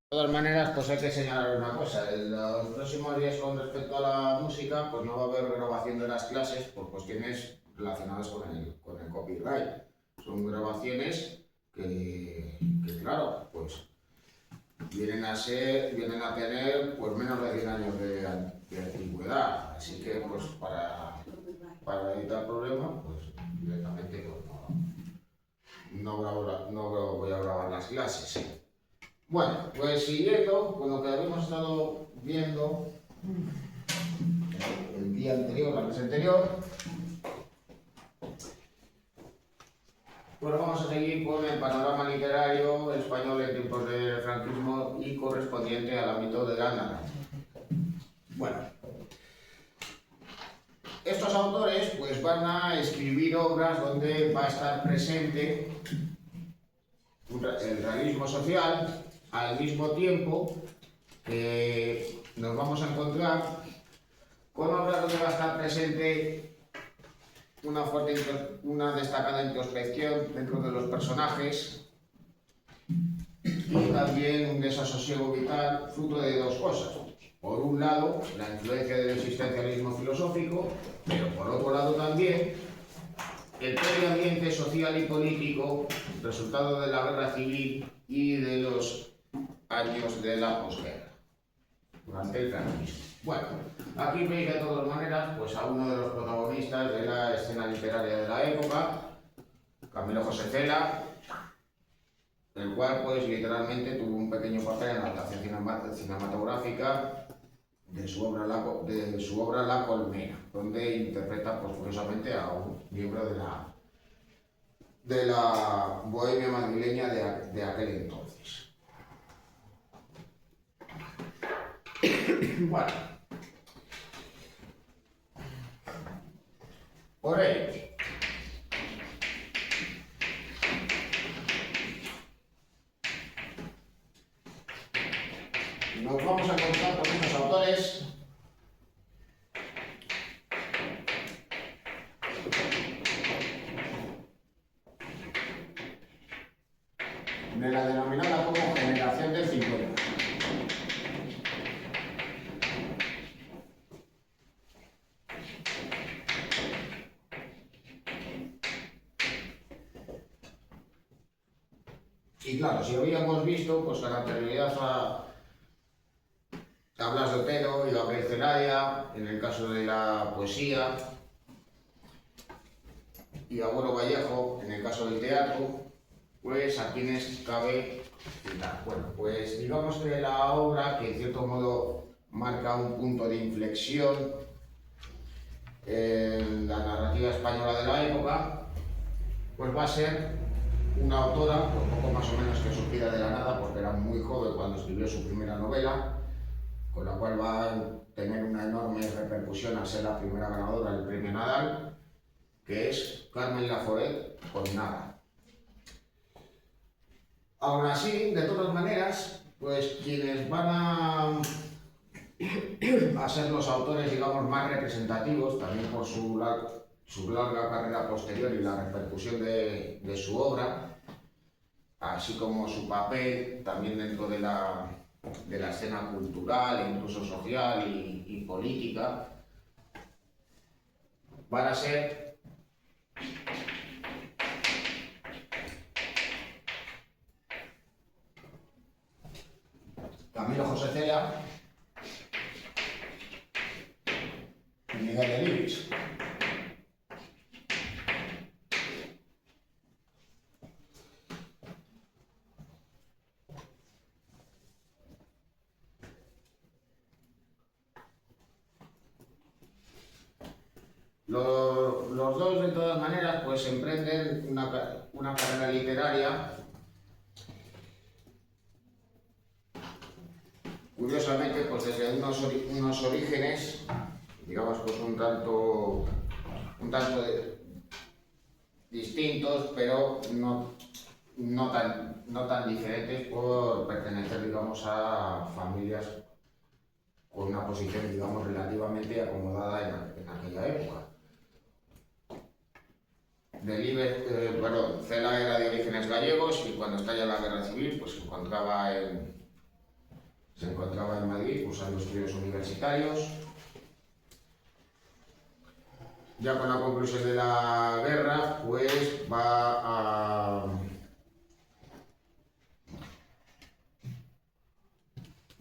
De todas maneras, pues hay que señalar una cosa. En los próximos días, con respecto a la música, pues no va a haber grabación de las clases por cuestiones relacionadas con el copyright. Son grabaciones claro, pues vienen a tener pues menos de 100 años de antigüedad. Así que, pues para evitar problemas, pues directamente pues, no voy a grabar las clases. Bueno, pues siguiendo con lo que habíamos estado viendo el día anterior, la vez anterior, pues vamos a seguir con el panorama literario español en tiempos del franquismo y correspondiente al ámbito de la narrativa. Bueno, estos autores pues van a escribir obras donde va a estar presente el realismo social. Al mismo tiempo, nos vamos a encontrar con obras donde va a estar presente una destacada introspección dentro de los personajes y también un desasosiego vital fruto de dos cosas. Por un lado, la influencia del existencialismo filosófico, pero por otro lado también el propio ambiente social y político resultado de la guerra civil y de los años de la posguerra, durante el franquismo. Bueno, aquí veis de todas maneras pues, a uno de los protagonistas de la escena literaria de la época, Camilo José Cela, el cual pues literalmente tuvo un pequeño papel en la adaptación cinematográfica de su obra La Colmena, donde interpreta pues, curiosamente a un miembro de la bohemia madrileña de aquel entonces. Bueno, por ello, nos vamos a encontrar con unos autores de la denominada como generación del 50. Y claro, si habíamos visto, pues con anterioridad a Blas de Otero y Gabriel Celaya, en el caso de la poesía, y Abuelo Vallejo, en el caso del teatro, pues a quienes cabe citar. Bueno, pues digamos que la obra, que en cierto modo marca un punto de inflexión en la narrativa española de la época, pues va a ser una autora, pues poco más o menos que surgida de la nada, porque era muy joven cuando escribió su primera novela, con la cual va a tener una enorme repercusión al ser la primera ganadora del premio Nadal, que es Carmen Laforet con Nada. Aún así, de todas maneras, pues quienes van a ser los autores, digamos, más representativos, también por su larga carrera posterior y la repercusión de su obra, así como su papel también dentro de la escena cultural e incluso social y política, van a ser Camilo José Cela y Miguel Delibes. Los dos, de todas maneras, pues emprenden una carrera literaria, curiosamente, pues desde unos orígenes, digamos, pues un tanto distintos, pero no tan diferentes por pertenecer, digamos, a familias con una posición, digamos, relativamente acomodada en aquella época. Cela era de orígenes gallegos y cuando estalla la guerra civil pues se encontraba en Se encontraba en Madrid cursando estudios universitarios. Ya con la conclusión de la guerra, pues va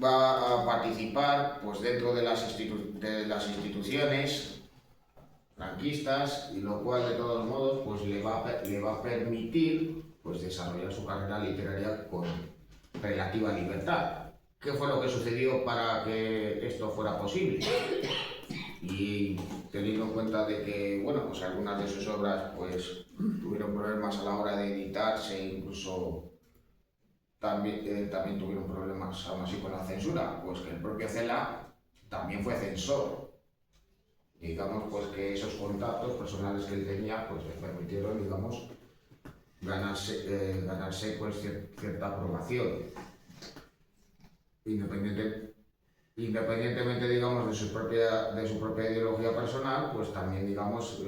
a participar pues, dentro de las instituciones franquistas, y lo cual de todos modos pues, le va a permitir pues, desarrollar su carrera literaria con relativa libertad. ¿Qué fue lo que sucedió para que esto fuera posible? Y teniendo en cuenta de que, bueno, pues algunas de sus obras pues, tuvieron problemas a la hora de editarse, incluso también tuvieron problemas aún así con la censura, pues que el propio Cela también fue censor. Digamos pues que esos contactos personales que él tenía pues le permitieron, digamos, ganarse pues cierta aprobación. Independientemente, digamos, de su propia ideología personal, pues también, digamos,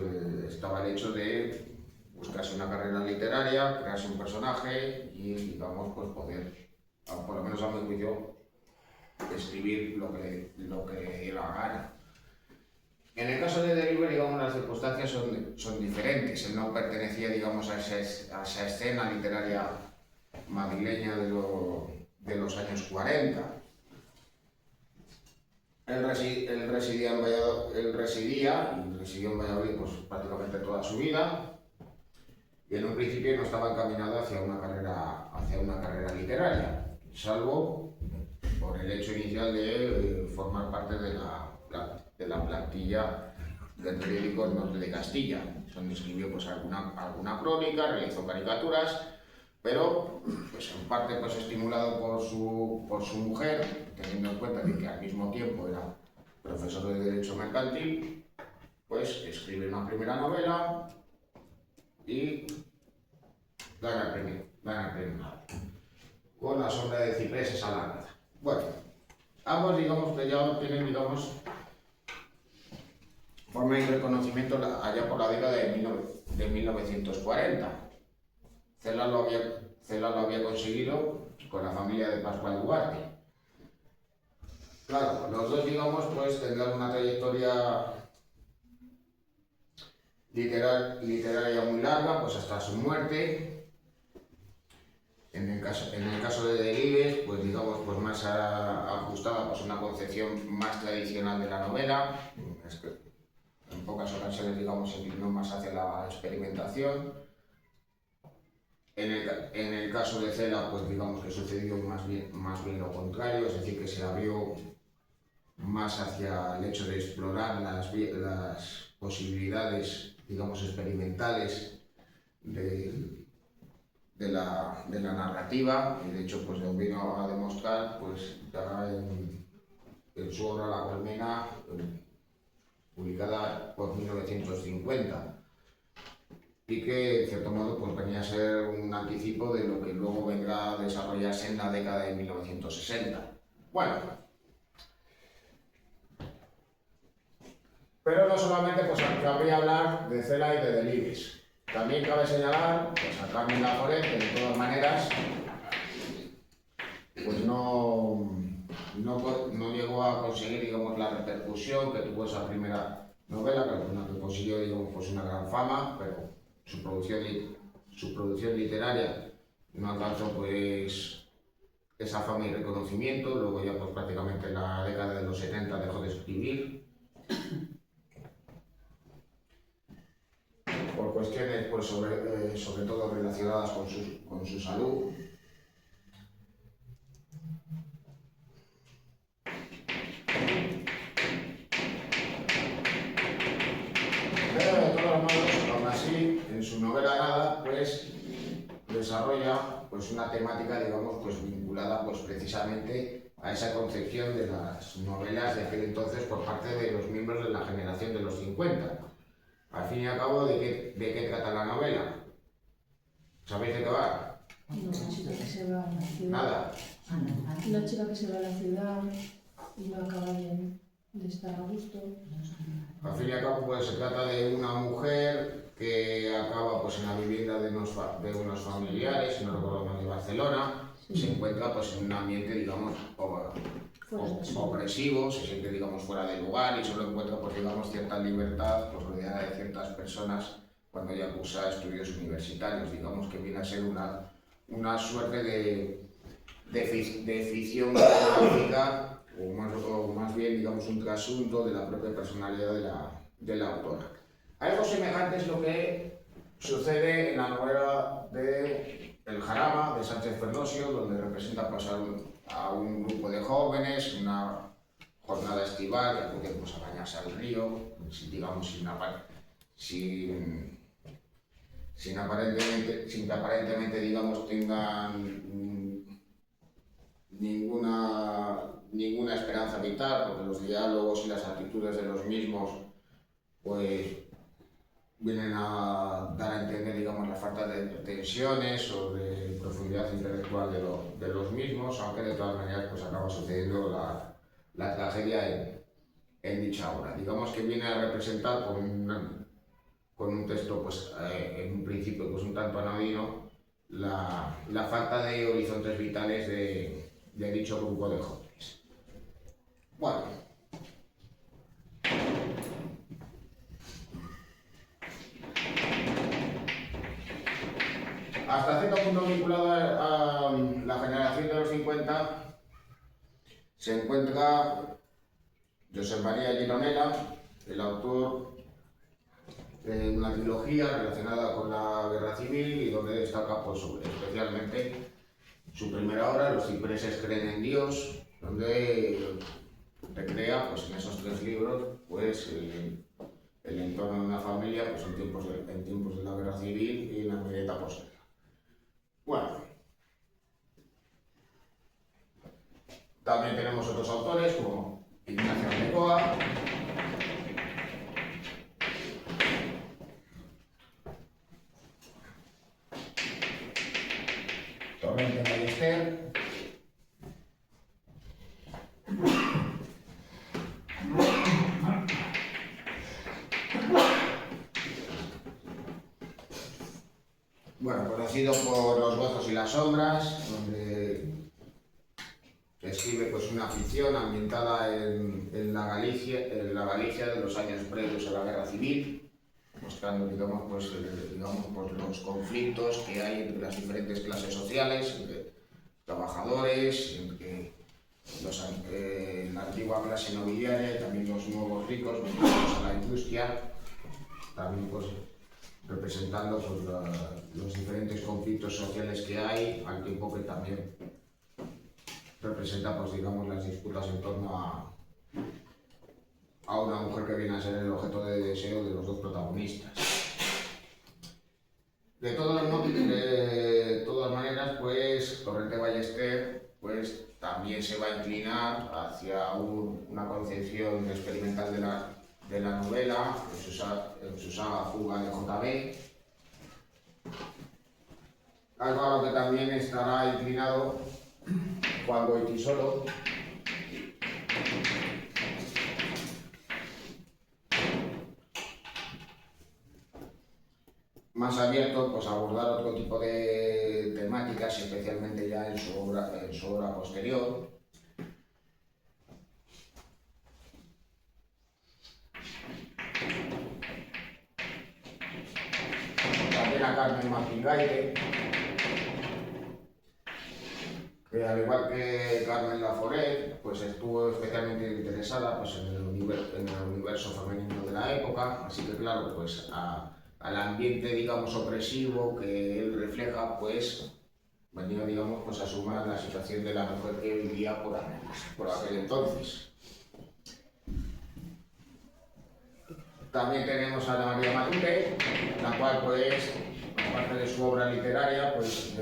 estaba el hecho de buscarse una carrera literaria, crearse un personaje y, digamos, pues poder, por lo menos a mi juicio, escribir lo que le diera la gana. En el caso de Delibes, digamos, las circunstancias son diferentes. Él no pertenecía, digamos, a esa escena literaria madrileña de los años 40. Él residía en Valladolid pues, prácticamente toda su vida, y en un principio no estaba encaminado hacia una carrera literaria, salvo por el hecho inicial de formar parte de la plantilla del periódico El Norte de Castilla, donde escribió pues, alguna crónica, realizó caricaturas, pero pues, en parte pues, estimulado por su mujer, teniendo en cuenta que al mismo tiempo era profesor de Derecho Mercantil, pues escribe una primera novela y gana el premio con La sombra de cipreses a la nada. Bueno, ambos digamos que ya tienen, digamos, forma y reconocimiento allá por la década de 1940. Cela lo había conseguido con la familia de Pascual Duarte. Claro, los dos, digamos, pues tendrán una trayectoria literaria muy larga, pues hasta su muerte. En el caso de Delibes, pues digamos, pues más ajustada pues una concepción más tradicional de la novela. En pocas ocasiones, digamos, se inclinó más hacia la experimentación. En el caso de Cela, pues digamos que sucedió más bien lo contrario, es decir, que se abrió más hacia el hecho de explorar las posibilidades, digamos, experimentales de la narrativa, y de hecho pues lo vino a demostrar pues ya en su obra La Colmena, publicada por 1950, y que en cierto modo pues venía a ser un anticipo de lo que luego vendrá a desarrollarse en la década de 1960. Bueno, pero no solamente pues cabría hablar de Cela y de Delibes. También cabe señalar pues, a Carmen Laforet, que de todas maneras pues no llegó a conseguir, digamos, la repercusión que tuvo esa primera novela, que consiguió, digamos, pues una gran fama, pero su producción literaria no alcanzó pues esa fama y reconocimiento. Luego ya pues prácticamente en la década de los 70 dejó de escribir por cuestiones pues sobre todo relacionadas con su salud. Pero de todos modos, aún así, en su novela Nada, pues desarrolla pues una temática, digamos, pues vinculada pues precisamente a esa concepción de las novelas de aquel entonces por parte de los miembros de la generación de los 50. Al fin y al cabo, ¿de qué trata la novela? ¿Sabéis de qué va? Una chica que se va a la ciudad. Nada. Una chica que se va a la ciudad y no acaba de estar a gusto. Al fin y al cabo, pues se trata de una mujer que acaba pues en la vivienda de unos familiares, si no recuerdo mal, de Barcelona, se encuentra pues en un ambiente, digamos, opresivo, se siente, digamos, fuera de lugar y solo encuentra, pues, digamos, cierta libertad, pues, rodeada de ciertas personas cuando ya cursa estudios universitarios. Digamos que viene a ser una suerte de ficción gráfica o más bien, digamos, un trasunto de la propia personalidad de la autora. Algo semejante es lo que sucede en la novela de El Jarama, de Sánchez Ferlosio, donde representa pues, a un grupo de jóvenes, una jornada estival, que acuden pues, a bañarse al río, digamos, sin que aparentemente digamos, tengan ninguna esperanza vital, porque los diálogos y las actitudes de los mismos pues vienen a dar a entender, digamos, la falta de tensiones o de profundidad intelectual de los mismos, aunque de todas maneras pues acaba sucediendo la tragedia en dicha obra. Digamos que viene a representar con un texto pues en un principio pues un tanto anodino la falta de horizontes vitales de dicho grupo de jóvenes. Bueno, hasta cierto punto vinculado a la generación de los 50 se encuentra Josep María Gironella, el autor de una trilogía relacionada con la Guerra Civil y donde destaca pues, especialmente su primera obra, Los cipreses creen en Dios, donde recrea pues, en esos 3 libros pues, el entorno de una familia pues, en tiempos de la Guerra Civil y en la inmediata posguerra. Bueno, también tenemos otros autores como Ignacio Aldecoa, Torrente Ballester, bueno, conocido por Los Bozos y las Sombras, donde escribe pues, una ficción ambientada en la Galicia de los años previos a la Guerra Civil, mostrando digamos, los conflictos que hay entre las diferentes clases sociales, entre trabajadores, entre la antigua clase nobiliaria y también los nuevos ricos vinculados a la industria, también pues, representando pues, los diferentes conflictos sociales que hay, al tiempo que también representa pues, digamos, las disputas en torno a una mujer que viene a ser el objeto de deseo de los 2 protagonistas. De todas maneras, pues Torrente Ballester pues, también se va a inclinar hacia una concepción experimental de la novela en su saga Fuga de J.B. Algo a lo que también estará inclinado Juan Goytisolo, más abierto pues, a abordar otro tipo de temáticas, especialmente ya en su obra posterior. También a Carmen Martín-Gaite, que al igual que Carmen Laforet, pues estuvo especialmente interesada pues, en el universo femenino de la época, así que claro, pues al ambiente, digamos, opresivo que él refleja, pues venía, digamos, pues a sumar la situación de la mujer que vivía por aquel entonces. También tenemos a Ana María Matute, la cual, pues, aparte de su obra literaria, pues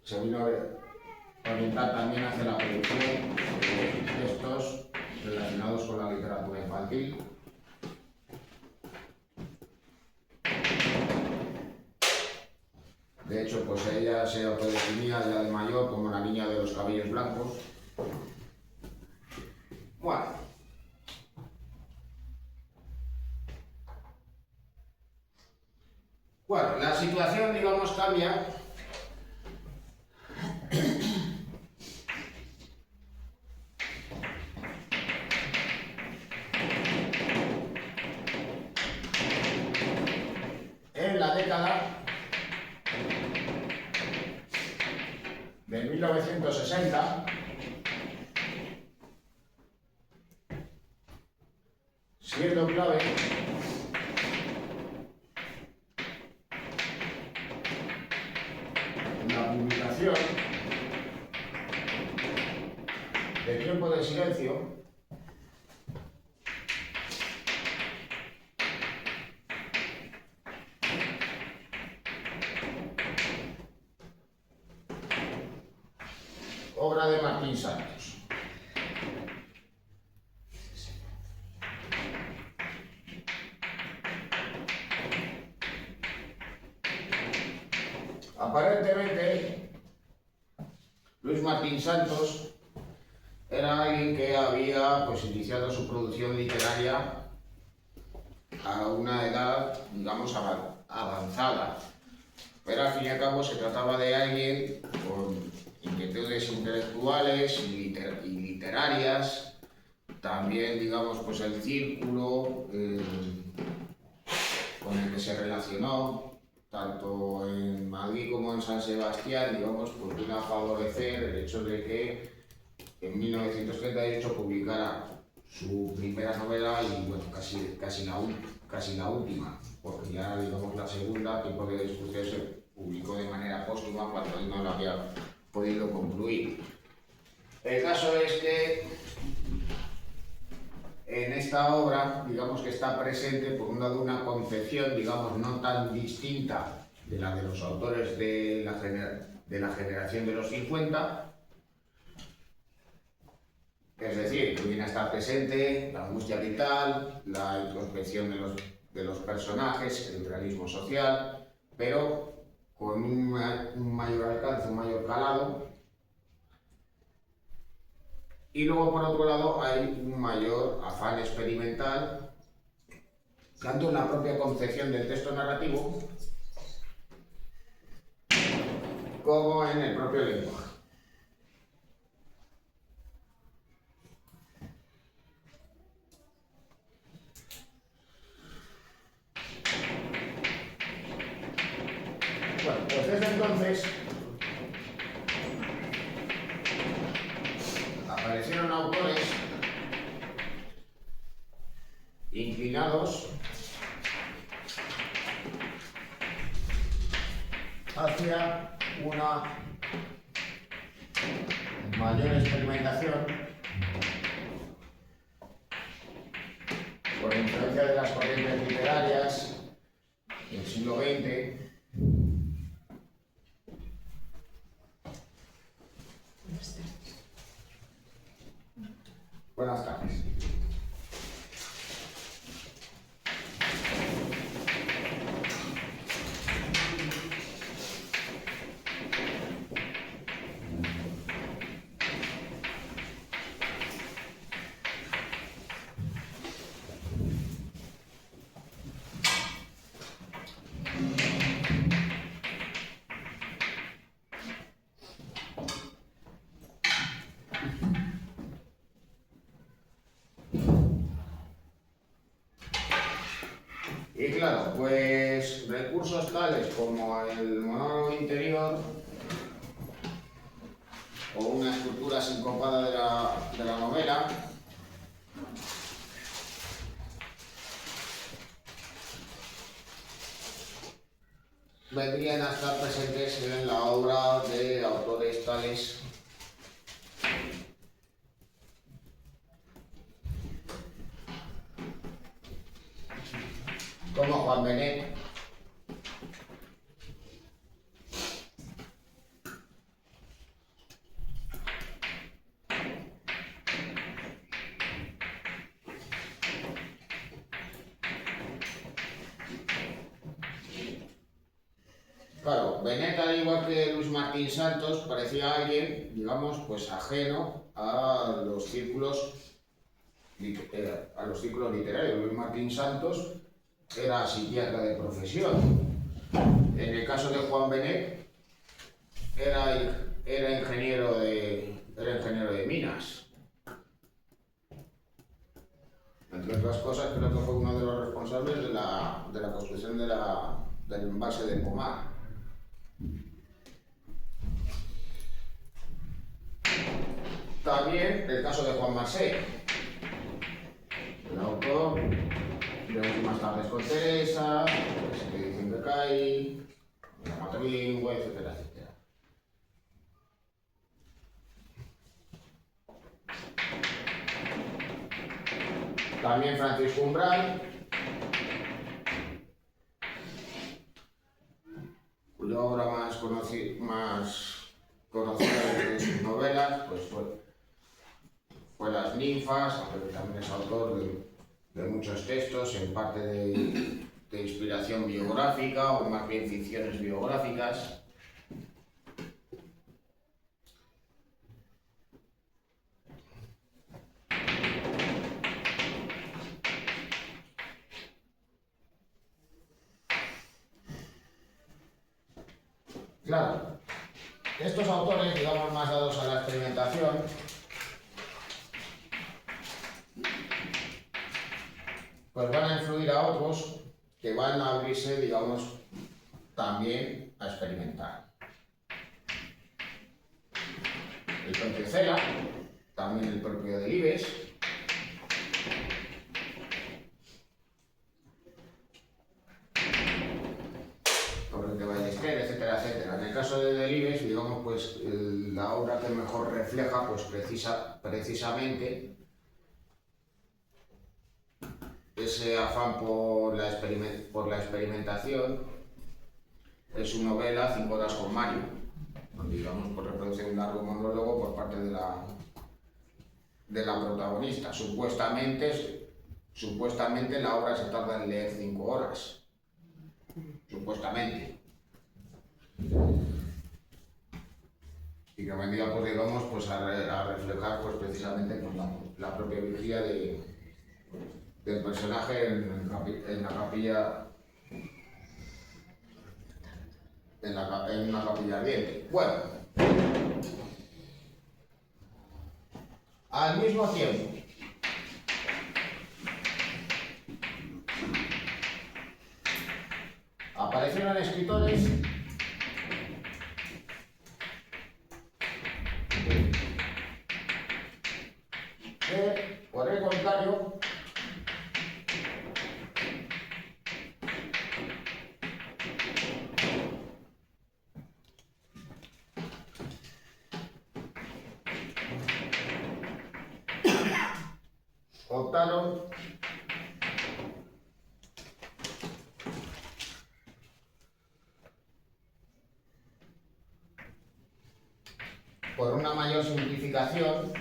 se vino a orientar también hacia la producción de textos relacionados con la literatura infantil. De hecho, pues ella se autodefinía ya de mayor como la niña de los cabellos blancos. Bueno, la situación, digamos, cambia 1960, siendo clave la publicación de Tiempo de Silencio, obra de Martín Santos. Aparentemente, Luis Martín Santos era alguien que había pues, iniciado su producción literaria a una edad, digamos, avanzada. Pero al fin y al cabo se trataba de alguien con inquietudes intelectuales y literarias, también, digamos, pues el círculo con el que se relacionó, tanto en Madrid como en San Sebastián, digamos, pues vino a favorecer el hecho de que en 1938 publicara su primera novela y, bueno, casi la última, porque ya, digamos, la segunda, Tiempo de Discusión, se publicó de manera póstuma cuando él no la había podido concluir. El caso es que en esta obra, digamos que está presente, por un lado, una concepción, digamos, no tan distinta de la de los autores de la generación de los 50, es decir, que viene a estar presente la angustia vital, la introspección de los personajes, el realismo social, pero con un mayor alcance, un mayor calado. Y luego, por otro lado, hay un mayor afán experimental, tanto en la propia concepción del texto narrativo como en el propio lenguaje. Bueno, pues desde entonces aparecieron autores inclinados hacia una mayor experimentación por influencia de las corrientes literarias del siglo XX. Buenas tardes. Y claro, pues recursos tales como el monólogo interior o una estructura sincopada de la novela vendrían a estar presentes en la obra de autores tales como Juan Benet, claro, Benet, al igual que Luis Martín Santos, parecía alguien, digamos, pues ajeno a los círculos literarios. Luis Martín Santos era psiquiatra de profesión. En el caso de Juan Benet, era ingeniero de minas. Entre otras cosas, creo que fue uno de los responsables de la construcción del embalse de Pomar. También el caso de Juan Marsé, el autor de Últimas tardes con Teresa, que dicen que cae, la matrilingüe, etcétera, etcétera. También Francisco Umbral, cuya obra más conocida de sus novelas pues fue Las ninfas, aunque también es autor de muchos textos, en parte de inspiración biográfica o más bien ficciones biográficas. Claro, estos autores, digamos, más dados a la experimentación, pues van a influir a otros que van a abrirse, digamos, también a experimentar. El propio Cela, también el propio Delibes, Torres de Ballester, etcétera, etcétera. En el caso de Delibes, digamos, pues la obra que mejor refleja, pues precisamente ese afán por la experimentación es su novela 5 horas con Mario, donde, digamos, pues reproduce un largo monólogo por parte de la protagonista. Supuestamente la obra se tarda en leer 5 horas. Supuestamente. Y que vendría, pues, digamos, pues a reflejar, pues, precisamente, pues, la propia vigía del personaje en la capilla, en una capilla ardiente. Bueno, al mismo tiempo, aparecieron escritores que, por el contrario, optaron por una mayor simplificación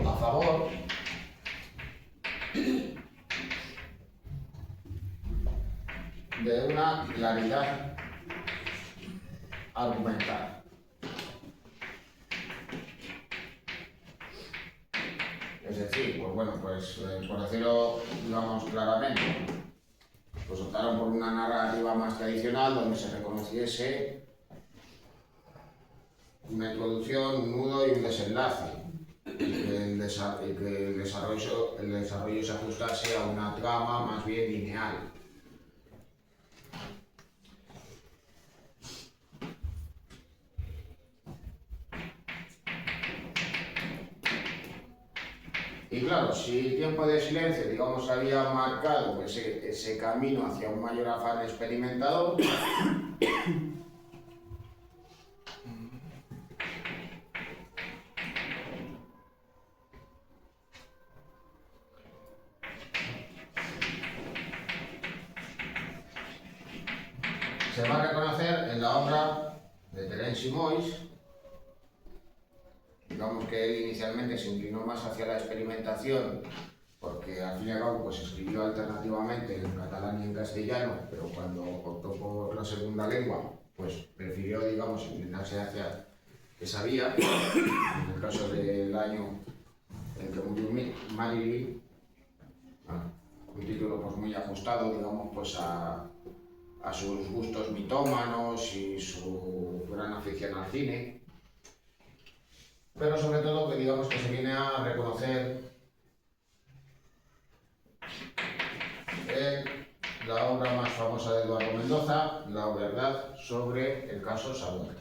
a favor de una claridad argumental. Es decir, pues bueno, pues por decirlo, digamos, claramente, pues optaron por una narrativa más tradicional donde se reconociese una introducción, un nudo y un desenlace, y que el desarrollo se ajustase a una trama más bien lineal. Y claro, si Tiempo de silencio, digamos, había marcado ese camino hacia un mayor afán experimentador, se va a reconocer en la obra de Terence Simois, digamos que él inicialmente se inclinó más hacia la experimentación, porque al fin y al cabo pues escribió alternativamente en catalán y en castellano, pero cuando optó por la segunda lengua, pues prefirió, digamos, inclinarse hacia esa vía. En el caso del año en que murió Marilyn, un título pues muy ajustado, digamos, pues a sus gustos mitómanos y su gran afición al cine, pero sobre todo que, digamos, que se viene a reconocer en la obra más famosa de Eduardo Mendoza, La verdad sobre el caso Sagunto.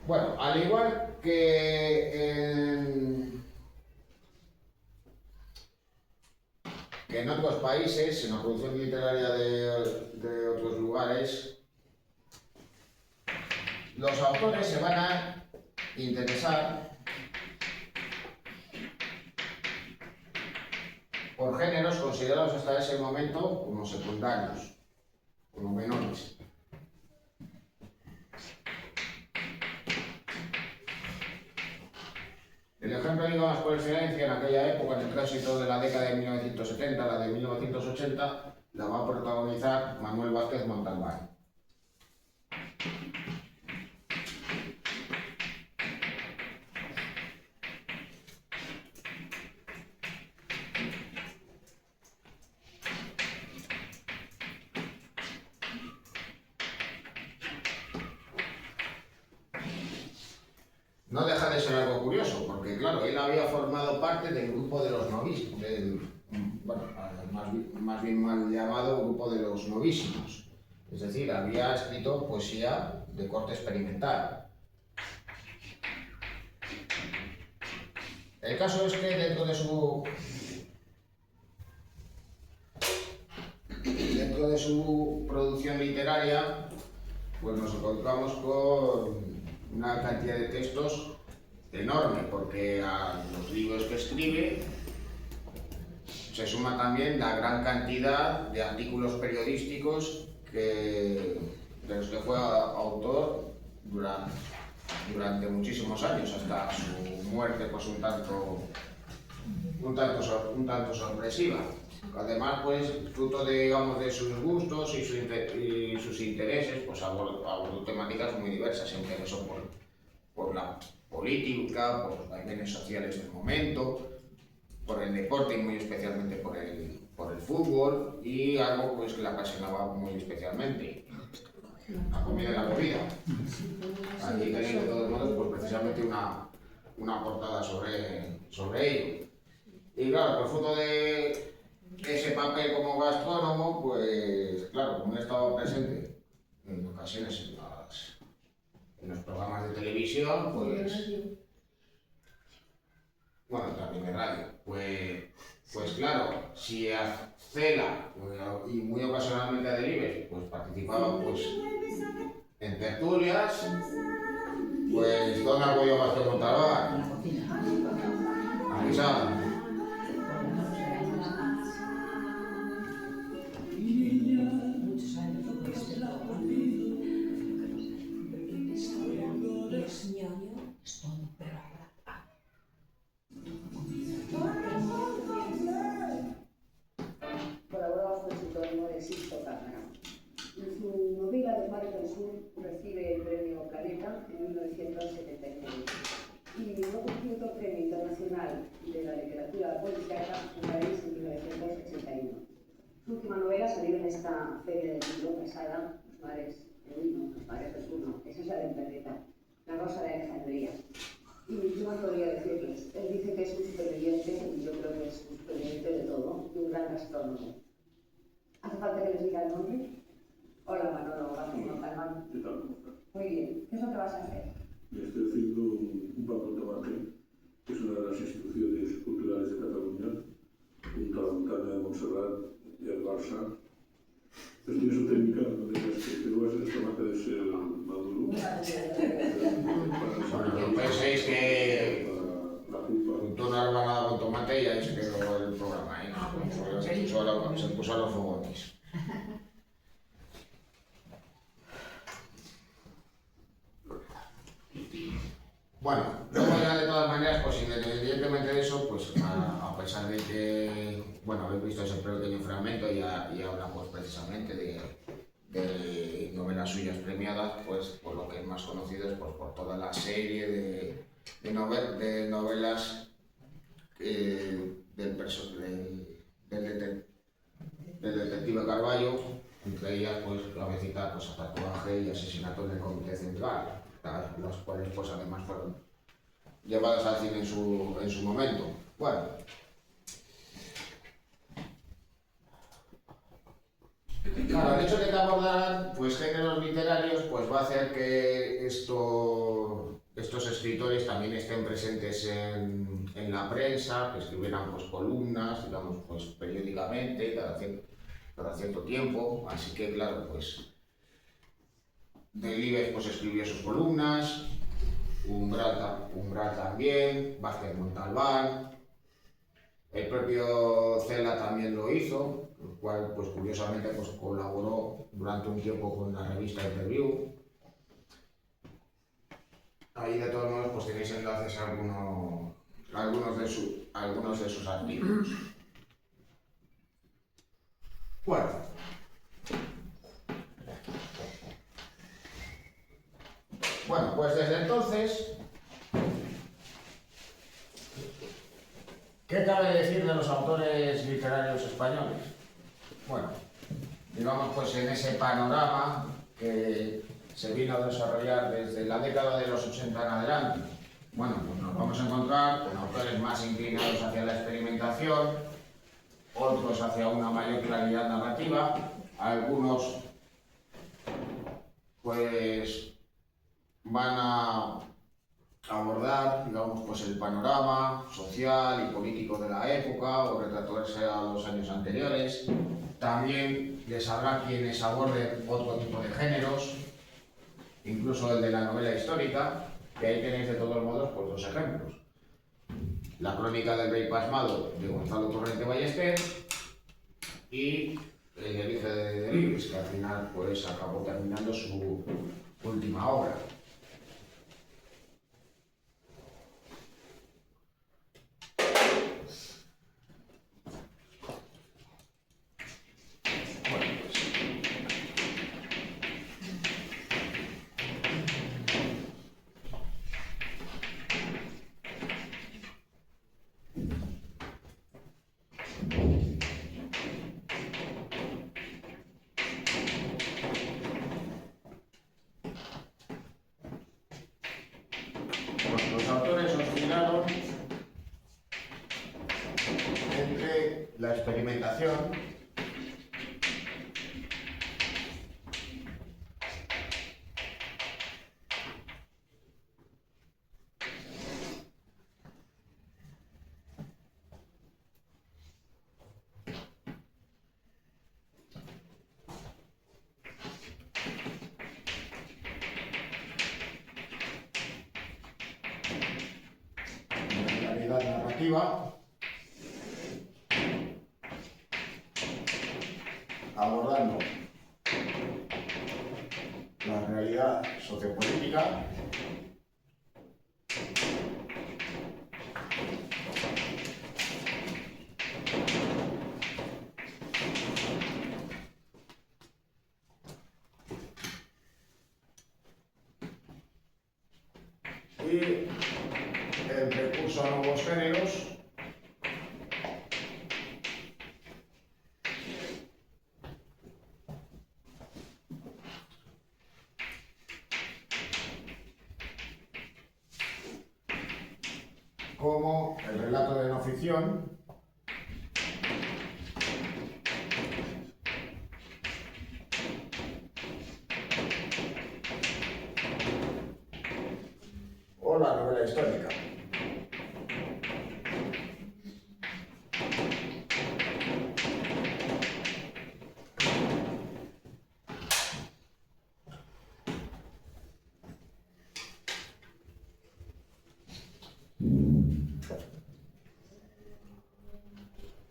Bueno, al igual que en otros países, en la producción literaria de otros lugares, los autores se van a interesar por géneros considerados hasta ese momento como secundarios, como menores. El ejemplo, digamos, por excelencia en aquella época, en el tránsito de la década de 1970 a la de 1980, la va a protagonizar Manuel Vázquez Montalbán. No deja de ser algo curioso, porque claro, él había formado parte del grupo de los novísimos, bueno, más bien mal llamado grupo de los novísimos. Es decir, había escrito poesía de corte experimental. El caso es que dentro de su producción literaria, pues nos encontramos con una cantidad de textos enorme, porque a los libros que escribe se suma también la gran cantidad de artículos periodísticos de los que fue autor durante muchísimos años, hasta su muerte pues un tanto sorpresiva. Además, pues, fruto de sus gustos y sus intereses, pues abordó temáticas muy diversas. Se interesó por la política, por los vaivenes sociales del momento, por el deporte y muy especialmente por el fútbol, y algo pues que le apasionaba muy especialmente, la comida y la bebida. Aquí tenéis de todos modos pues precisamente una portada sobre ello. Y claro, por fruto de ese papel como gastrónomo, pues claro, como he estado presente en ocasiones en los programas de televisión, pues bueno, también de radio, pues claro, si a Cela y muy ocasionalmente a Delibes, pues participaba pues en tertulias, pues don Argüello Vázquez Montalbán, avisaba. Colaboraba con el seudónimo de Sixto Cámara. En su novela Los mares del sur recibe el premio Planeta en 1979 y luego recibe otro premio internacional de la literatura policíaca en París en 1981. Su última novela salió en esta feria del libro pasada, Los mares del sur, no, esa es la de Perdita, La rosa de Alejandría. Y yo no podría decirles, él dice que es un superviviente, y yo creo que es un superviviente de todo, y un gran gastrónomo. ¿Hace falta que les diga el nombre? Hola Manolo Vázquez Montalbán. ¿Qué tal? Muy bien, ¿qué es lo que vas a hacer? Estoy haciendo un pan con tomate, que es una de las instituciones culturales de Cataluña, junto a la montaña de Montserrat y el Barça. Pues tiene su técnica, no te creas que luego es tomate de ser maduro. Bueno, no penséis que La culpa. juntó una rebanada con tomate y ahí se quedó el programa, ¿eh? Se puso a los fogones. Bueno, luego ya de todas maneras, pues independientemente de eso, pues a pesar de que, bueno, habéis visto ese pequeño fragmento y habla pues precisamente de novelas suyas premiadas, pues por lo que es más conocido es pues, por toda la serie de novelas del detective Carballo, entre ellas pues cabe citar pues, a tatuaje y asesinato en el Comité Central, las cuales pues además fueron llevadas al cine en su momento. Bueno, claro, el hecho de que abordaran pues, géneros literarios pues, va a hacer que estos escritores también estén presentes en la prensa, que escribieran pues, columnas, digamos, pues, periódicamente, cada cierto tiempo. Así que, claro, pues Delibes pues, escribió sus columnas, Umbral también, Vázquez Montalbán, el propio Cela también lo hizo, el cual, pues curiosamente, pues, colaboró durante un tiempo con la revista Interview. Ahí, de todos modos, pues tenéis enlaces a algunos de sus artículos. Bueno, pues desde entonces, ¿qué cabe decir de los autores literarios españoles? Bueno, digamos pues en ese panorama que se vino a desarrollar desde la década de los 80 en adelante. Bueno, pues nos vamos a encontrar con autores más inclinados hacia la experimentación, otros hacia una mayor claridad narrativa, algunos pues van a abordar, digamos, pues el panorama social y político de la época o retratarse a los años anteriores. También les habrá quienes aborden otro tipo de géneros, incluso el de la novela histórica, que ahí tenéis de todos modos pues, dos ejemplos. La crónica del rey pasmado de Gonzalo Torrente Ballester y el Erice de Delibes, que al final pues, acabó terminando su última obra. Los autores oscilaron entre la experimentación narrativa, abordando la realidad sociopolítica y el recurso a nuevos géneros como el relato de no ficción o la novela histórica.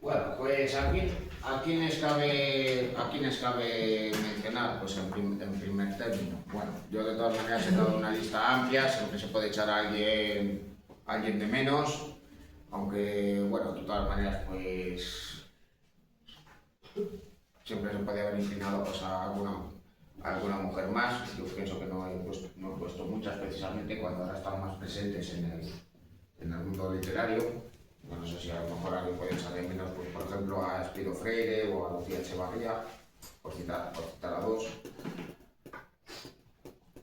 Bueno, pues a quiénes cabe mencionar, pues en primer término. Bueno, yo de todas maneras he dado una lista amplia, siempre se puede echar a alguien de menos, aunque bueno, de todas maneras pues siempre se puede haber inclinado pues, a alguna mujer más. Yo pienso que no he puesto muchas precisamente cuando ahora están más presentes en el mundo literario. No sé si a lo mejor alguien puede echar de menos, pues, por ejemplo, a Espiro Freire o a Lucía Echevarría, por citar a dos.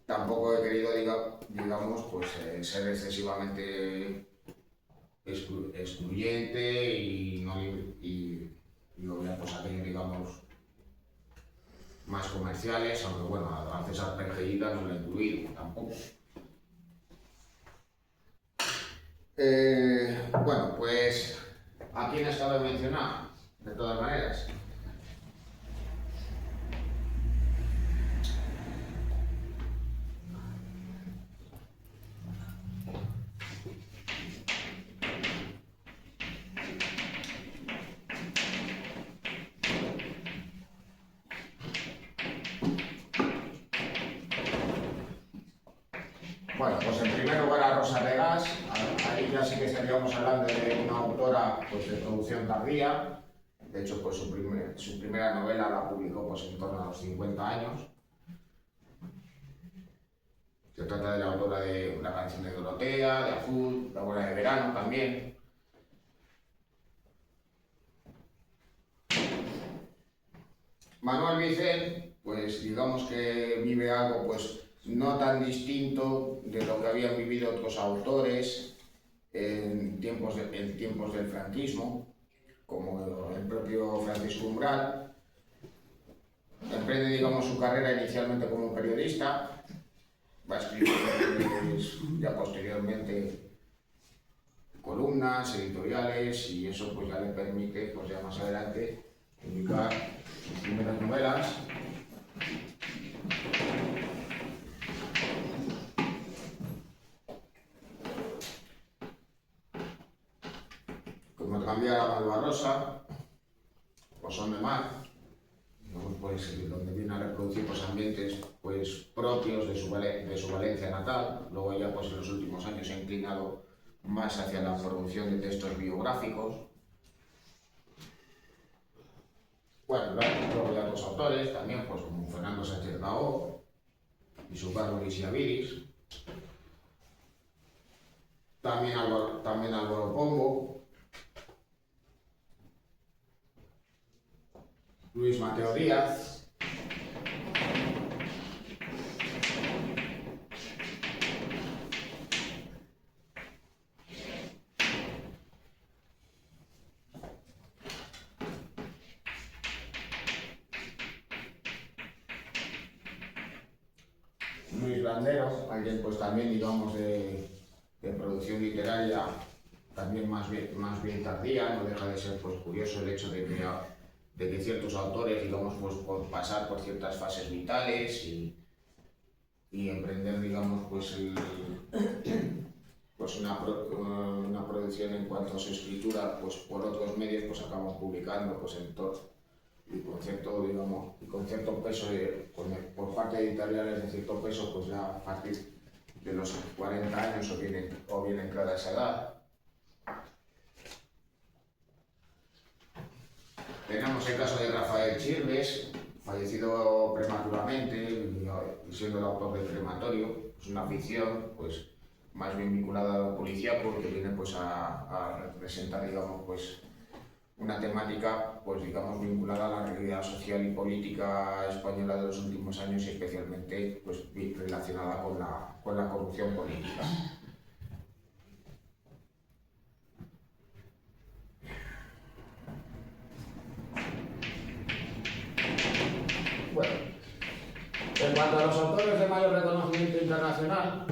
Tampoco he querido, digamos, pues, ser excesivamente excluyente y obviar pues aquellos, digamos, más comerciales, aunque bueno, a César Pergellita no lo he incluido tampoco. Bueno, pues ¿a quiénes cabe mencionar? De todas maneras. Bueno, pues en primer lugar a Rosa Regás. Ahí ya sí que estaríamos hablando de una autora pues, de producción tardía. De hecho, pues su primera novela la publicó pues, en torno a los 50 años. Se trata de la autora de La canción de Dorotea, de Azul, La bola de verano también. Manuel Vicent, pues digamos que vive algo pues no tan distinto de lo que habían vivido otros autores en tiempos del franquismo, como el propio Francisco Umbral. Emprende, digamos, su carrera inicialmente como periodista, va a escribir pues, ya posteriormente columnas, editoriales, y eso pues ya le permite, pues ya más adelante, publicar sus primeras novelas. Como Cambiar a Malvarrosa, o Son de Mar, pues, donde viene a reproducir pues, ambientes pues, propios de su Valencia natal. Luego ya pues, en los últimos años se ha inclinado más hacia la producción de textos biográficos. Bueno, luego ya otros autores también, pues, como Fernando Sánchez Gaó y su cargo Lisiaviris. También Álvaro Pombo. Luis Mateo Díaz. Luis Landero, alguien pues también digamos de producción literaria también más bien tardía. No deja de ser pues curioso el hecho de que ciertos autores, digamos, pues por pasar por ciertas fases vitales y emprender, digamos, pues, pues una producción en cuanto a su escritura, pues por otros medios, pues acaban publicando, pues en todo, y con cierto, digamos, y con cierto peso, por parte de editoriales de cierto peso, pues ya a partir de los 40 años o bien entrada esa edad. Tenemos el caso de Rafael Chirves, fallecido prematuramente y siendo el autor del Crematorio. Es una ficción pues, más bien vinculada a la policía, porque viene pues, a representar digamos, pues, una temática pues, digamos, vinculada a la realidad social y política española de los últimos años y especialmente pues, relacionada con la corrupción política. Bueno, en cuanto a los autores de mayor reconocimiento internacional,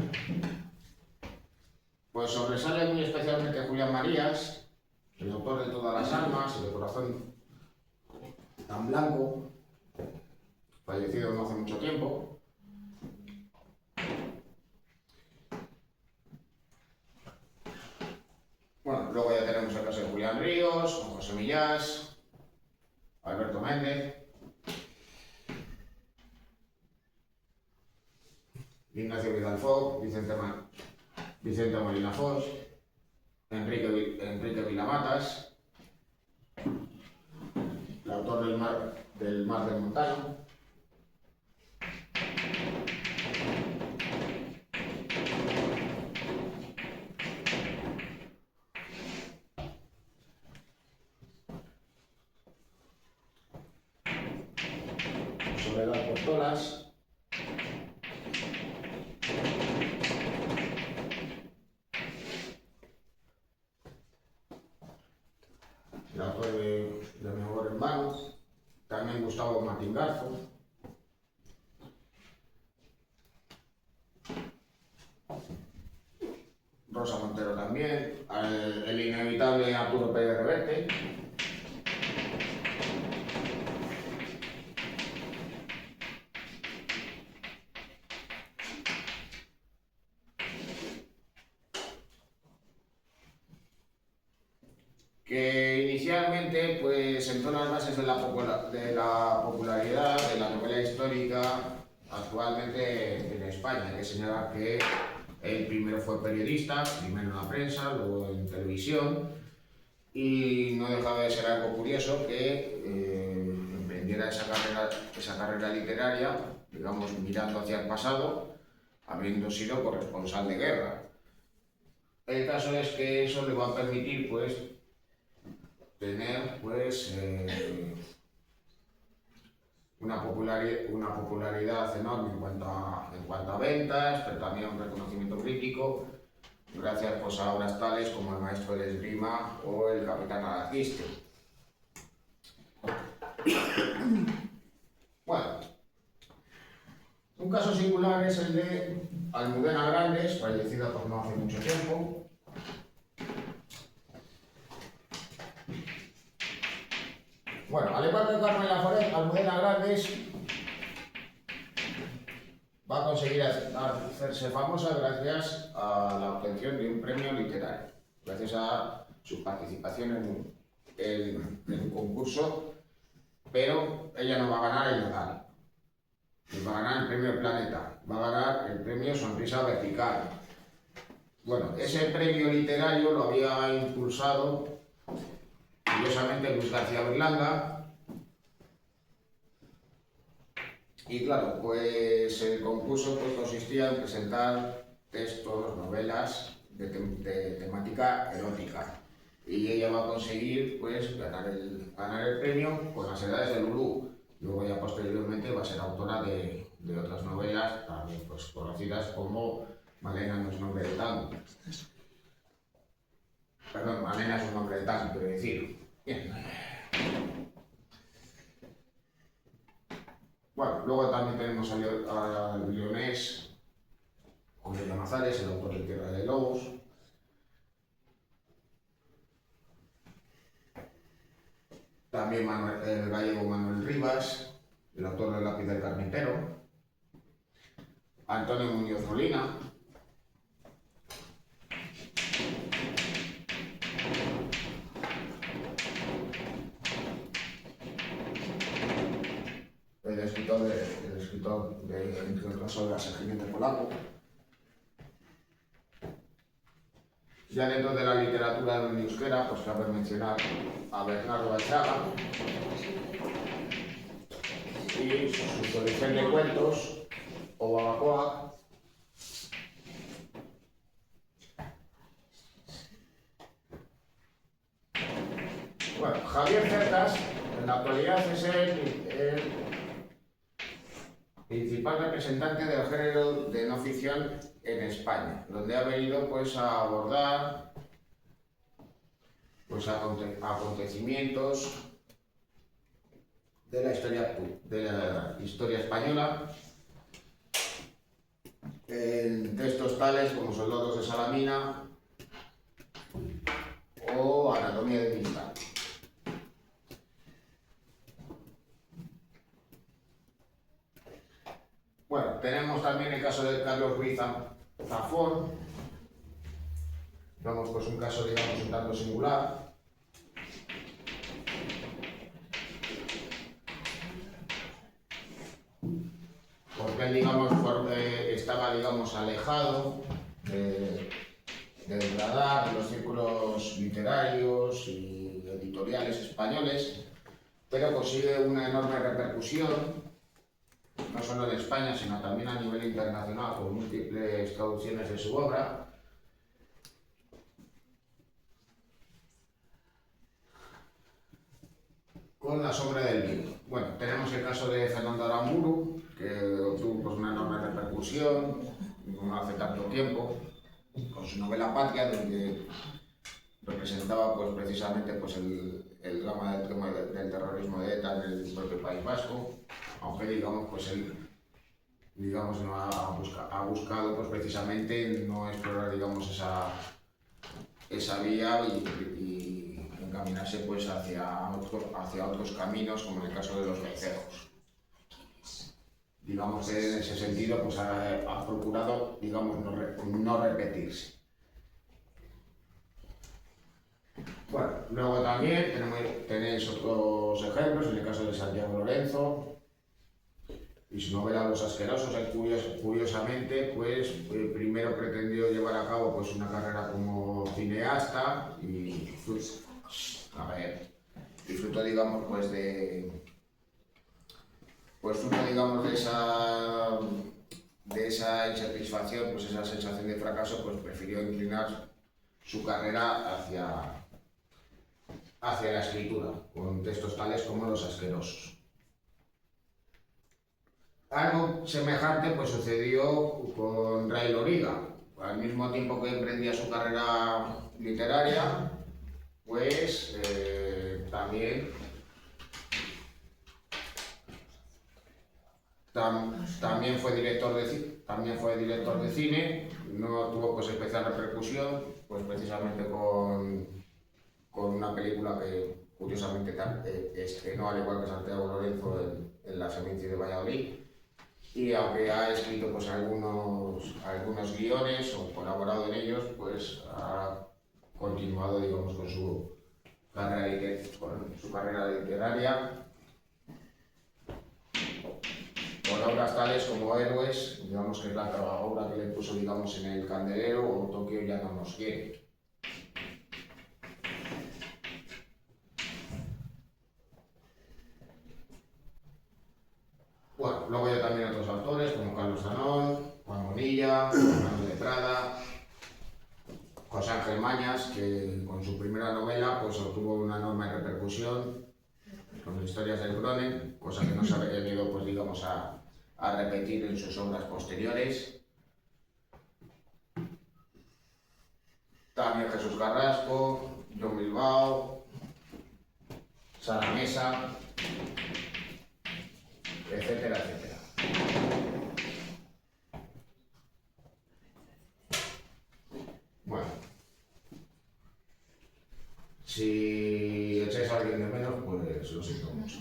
pues sobresale muy especialmente Julián Marías, el autor de Todas las almas y de Corazón tan blanco, fallecido no hace mucho tiempo. Bueno, luego ya tenemos el caso de Julián Ríos, José Millás, Alberto Méndez, Ignacio Vidal-Foc, Vicente Molina Fos, Enrique Vilamatas, el autor del Mar del Montano, Soledad Portolas. El autor de Mi amor en vano. También Gustavo Martín Garzo. Rosa Montero también. El inevitable Arturo Pérez Reverte. Que inicialmente pues sentó las bases de la popularidad de la novela histórica actualmente en España. Hay que señalar que él primero fue periodista, primero en la prensa, luego en televisión, y no dejaba de ser algo curioso que emprendiera esa carrera literaria, digamos, mirando hacia el pasado, habiendo sido corresponsal de guerra. El caso es que eso le va a permitir pues tener pues una popularidad enorme en cuanto a ventas, pero también un reconocimiento crítico, gracias pues, a obras tales como El maestro de esgrima o El capitán Alaciste. Bueno, un caso singular es el de Almudena Grandes, fallecida por no hace mucho tiempo. Bueno, al igual que Carmen Laforet, Almudena Grandes va a conseguir hacerse famosa gracias a la obtención de un premio literario, gracias a su participación en un concurso, pero ella no va a ganar el Nobel, va a ganar el premio Planeta, va a ganar el premio Sonrisa Vertical. Bueno, ese premio literario lo había impulsado curiosamente Luis García Berlanga, y claro, pues el concurso pues, consistía en presentar textos, novelas de temática erótica, y ella va a conseguir pues ganar el premio con Las edades de Lulú. Luego ya posteriormente va a ser autora de otras novelas también pues, conocidas como Malena no es nombre de tango. Perdón, Malena es un nombre de tango, quiero decir. Bien. Bueno, luego también tenemos al leonés Julio Llamazares, el autor de Tierra de Lobos. También el gallego Manuel Rivas, el autor del Lápiz del Carpintero. Antonio Muñoz Molina. El escritor de entre otras obras, El jinete polaco. Ya dentro de la literatura en euskera, pues cabe mencionar a Bernardo Bachaga y su colección de cuentos, Obabacoa. Bueno, Javier Cercas, en la actualidad es el principal representante del género de no ficción en España, donde ha venido pues a abordar pues acontecimientos de la historia española en textos tales como Soldados de Salamina o Anatomía de Militar. Bueno, tenemos también el caso de Carlos Ruiz Zafón, vamos, pues un caso, digamos, un tanto singular. Porque él, digamos, estaba, digamos, alejado de degradar en los círculos literarios y editoriales españoles, pero consigue una enorme repercusión, no solo en España, sino también a nivel internacional, con múltiples traducciones de su obra. con La sombra del viento. Bueno, tenemos el caso de Fernando Aramburu, que obtuvo pues, una enorme repercusión no hace tanto tiempo, con su novela Patria, donde representaba pues, precisamente pues, el drama del terrorismo de ETA en el propio País Vasco, aunque digamos, pues, él digamos, no ha buscado pues, precisamente no explorar digamos, esa vía y encaminarse pues, hacia otros caminos, como en el caso de los vencejos. Digamos que en ese sentido pues, ha procurado digamos, no repetirse. Bueno, luego también tenéis otros ejemplos, en el caso de Santiago Lorenzo y su novela Los asquerosos. Él curiosamente pues, primero pretendió llevar a cabo pues, una carrera como cineasta y disfrutó digamos, pues, fruto digamos, de esa insatisfacción, pues, esa sensación de fracaso, pues prefirió inclinar su carrera hacia la escritura, con textos tales como Los asquerosos. Algo semejante pues, sucedió con Ray Loriga. Al mismo tiempo que emprendía su carrera literaria, pues también fue director de cine. No tuvo pues, especial repercusión, pues precisamente con una película que curiosamente estrenó, al igual que Santiago Lorenzo, en la Seminci de Valladolid. Y aunque ha escrito pues, algunos guiones o colaborado en ellos, pues ha continuado digamos, con su carrera literaria, con obras tales como Héroes, digamos que es la obra que le puso digamos, en el candelero, o Tokio ya no nos quiere. Bueno, luego hay también otros autores como Carlos Zanón, Juan Bonilla, Fernando de Prada, José Ángel Mañas, que con su primera novela pues, obtuvo una enorme repercusión con Historias del Gronen, cosa que no se ha venido pues, digamos, a repetir en sus obras posteriores. También Jesús Carrasco, John Bilbao, Sara Mesa, etcétera, etcétera. Bueno, si echáis a alguien de menos, pues lo siento mucho.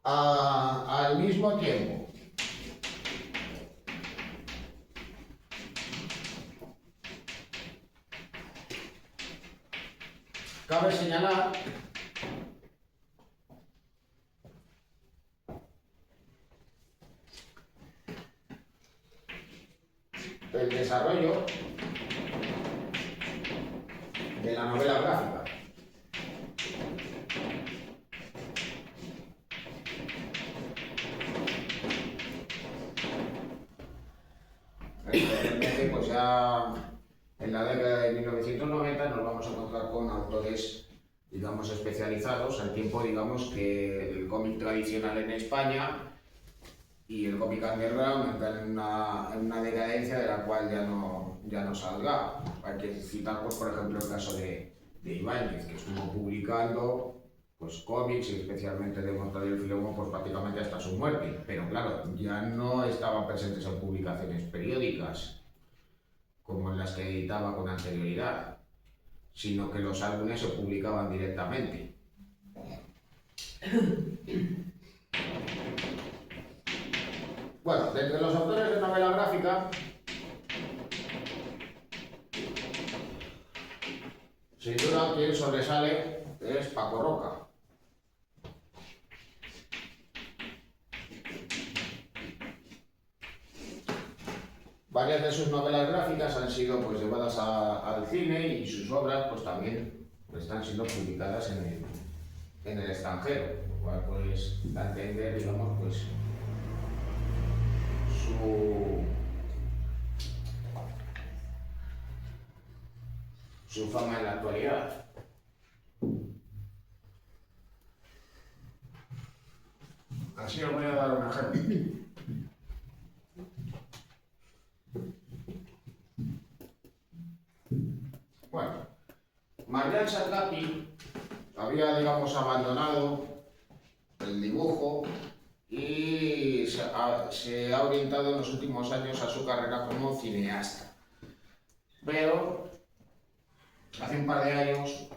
Al mismo tiempo, cabe señalar el desarrollo de la novela gráfica. Evidentemente, pues ya en la década de 1990 nos vamos a encontrar con autores, digamos, especializados, al tiempo, digamos, que el cómic tradicional en España y el cómic underground entran en una decadencia de la cual ya no salga. Hay que citar, pues, por ejemplo, el caso de Ibáñez, que estuvo publicando pues, cómics, y especialmente de Mortadelo y Filemón, pues prácticamente hasta su muerte. Pero claro, ya no estaban presentes en publicaciones periódicas, como en las que editaba con anterioridad, sino que los álbumes se publicaban directamente. Bueno, de entre los autores de novela gráfica, sin duda quien sobresale es Paco Roca. Varias de sus novelas gráficas han sido pues, llevadas al cine, y sus obras pues, también están siendo publicadas en el extranjero, lo cual pues, da a entender, digamos, pues, su fama en la actualidad. Así os voy a dar un ejemplo. Bueno, Marian Sargapi había, digamos, abandonado el dibujo y se ha orientado en los últimos años a su carrera como cineasta. Pero hace un par de años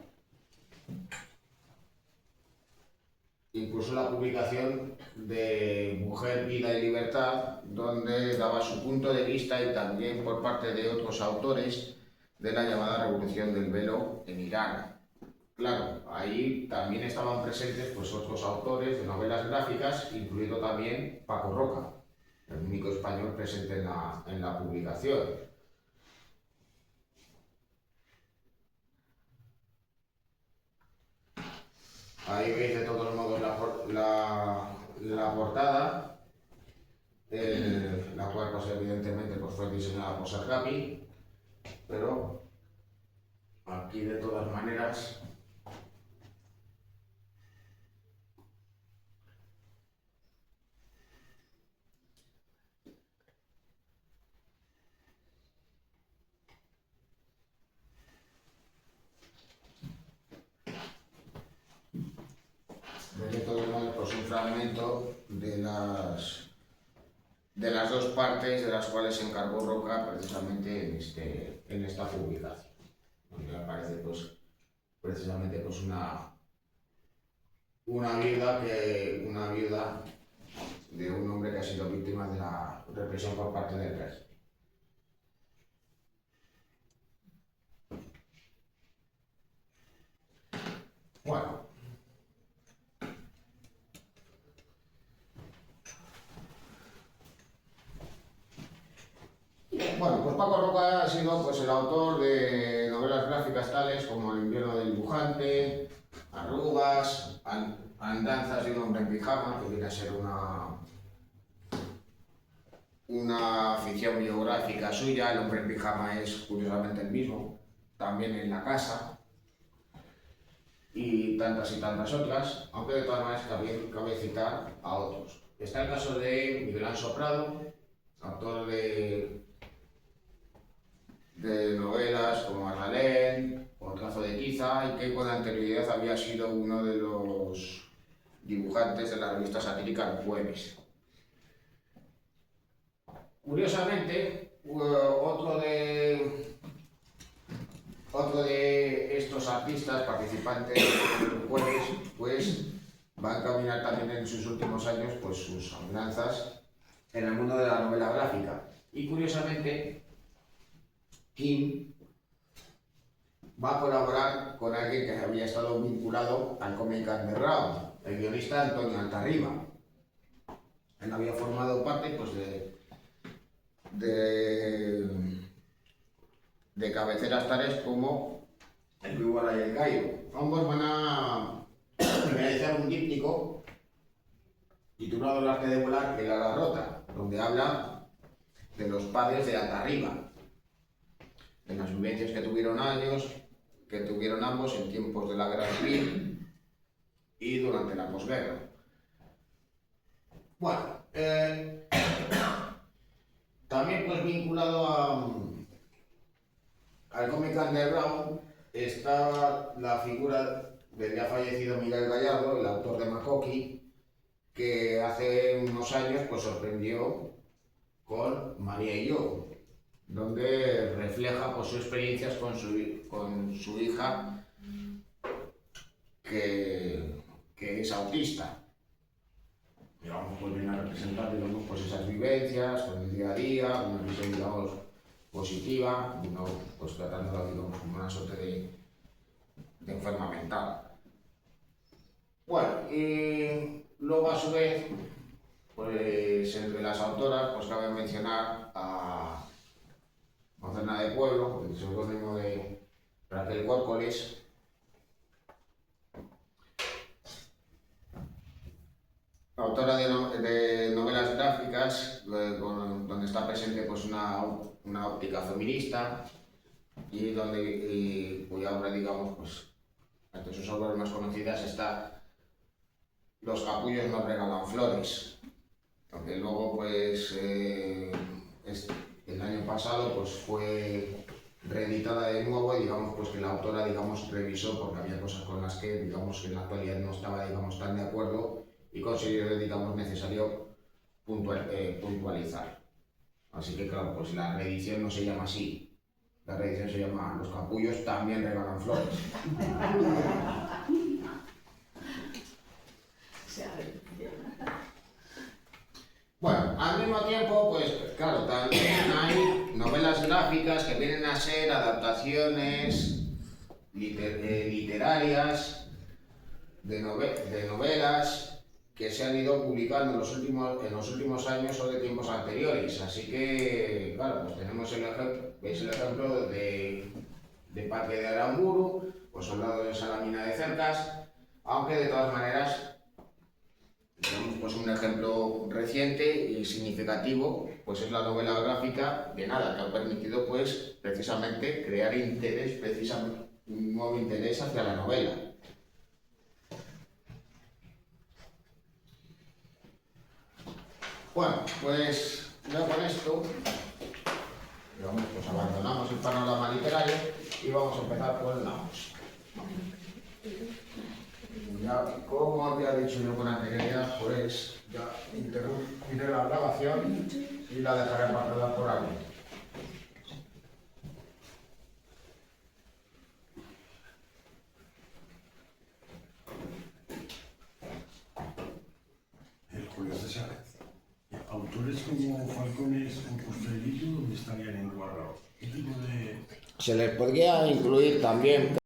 impulsó la publicación de Mujer, Vida y Libertad, donde daba su punto de vista y también por parte de otros autores de la llamada Revolución del Velo en Irán. Claro, ahí también estaban presentes pues, otros autores de novelas gráficas, incluido también Paco Roca, el único español presente en la publicación. Ahí veis de todos modos la portada, la cual pues, evidentemente pues, fue diseñada por Sargapi, pero aquí de todas maneras pues un fragmento de las dos partes de las cuales se encargó Roca precisamente en esta publicación, donde aparece pues precisamente pues una viuda de un hombre que ha sido víctima de la represión por parte del régimen. Bueno, pues Paco Roca ha sido pues, el autor de novelas gráficas tales como El invierno del dibujante, Arrugas, Andanzas de un hombre en pijama, que viene a ser una ficción biográfica suya. El hombre en pijama es curiosamente el mismo, también en La casa, y tantas otras, aunque de todas maneras también cabe citar a otros. Está el caso de Miguel Anso Prado, autor de novelas como Arralén o Trazo de Tiza, y que con anterioridad había sido uno de los dibujantes de la revista satírica El Jueves. Curiosamente, otro de estos artistas participantes del Jueves pues va a encaminar también en sus últimos años pues, sus andanzas en el mundo de la novela gráfica. Y curiosamente, Kim va a colaborar con alguien que había estado vinculado al cómic underground, el guionista Antonio Altarriba. Él había formado parte pues, de cabeceras tales como El Víbora y el Gallo. Ambos van a realizar un díptico titulado El arte de volar, el ala rota, donde habla de los padres de Altarriba, de las vivencias que tuvieron ambos en tiempos de la guerra civil y durante la posguerra. Bueno, también pues vinculado al cómic underground está la figura del ya fallecido Miguel Gallardo, el autor de Makoki, que hace unos años pues sorprendió con María y yo, donde refleja pues, sus experiencias con su hija que es autista. Y vamos pues, viene a representar digamos, pues, esas vivencias con el día a día, una visión digamos, positiva, no pues, tratándola digamos, como una suerte de enferma mental. Bueno, y luego a su vez, pues entre las autoras, pues cabe mencionar a Mocena de Pueblo, el seudónimo de Raquel Córcoles, autora de novelas gráficas, donde está presente pues, una óptica feminista, y cuya obra, digamos, pues, entre sus obras más conocidas está Los capullos no regalan flores, aunque luego, pues, el año pasado, pues, fue reeditada de nuevo y, digamos, pues, que la autora, digamos, revisó porque había cosas con las que, digamos, que en la actualidad no estaba, digamos, tan de acuerdo y consideró, digamos, necesario puntualizar. Así que, claro, pues la reedición no se llama así. La reedición se llama Los capullos también regalan flores. Bueno, al mismo tiempo, pues claro, también hay novelas gráficas que vienen a ser adaptaciones literarias de novelas que se han ido publicando en los últimos años o de tiempos anteriores. Así que, claro, pues tenemos el ejemplo de Parque de Aramburu, pues Soldado de Salamina de Cercas, aunque de todas maneras tenemos, pues, un ejemplo reciente y significativo, pues es la novela gráfica de nada, que ha permitido, pues, precisamente crear un nuevo interés hacia la novela. Bueno, pues ya con esto, digamos, pues abandonamos el panorama literario y vamos a empezar por el Naos. Ya, como había dicho yo con anterioridad, pues ya interrumpiré la grabación y la dejaré apartada por aquí. Julio César, autores como Falcones o Costellillo, ¿dónde estarían encuadrados? ¿Qué tipo de...? Se les podría incluir también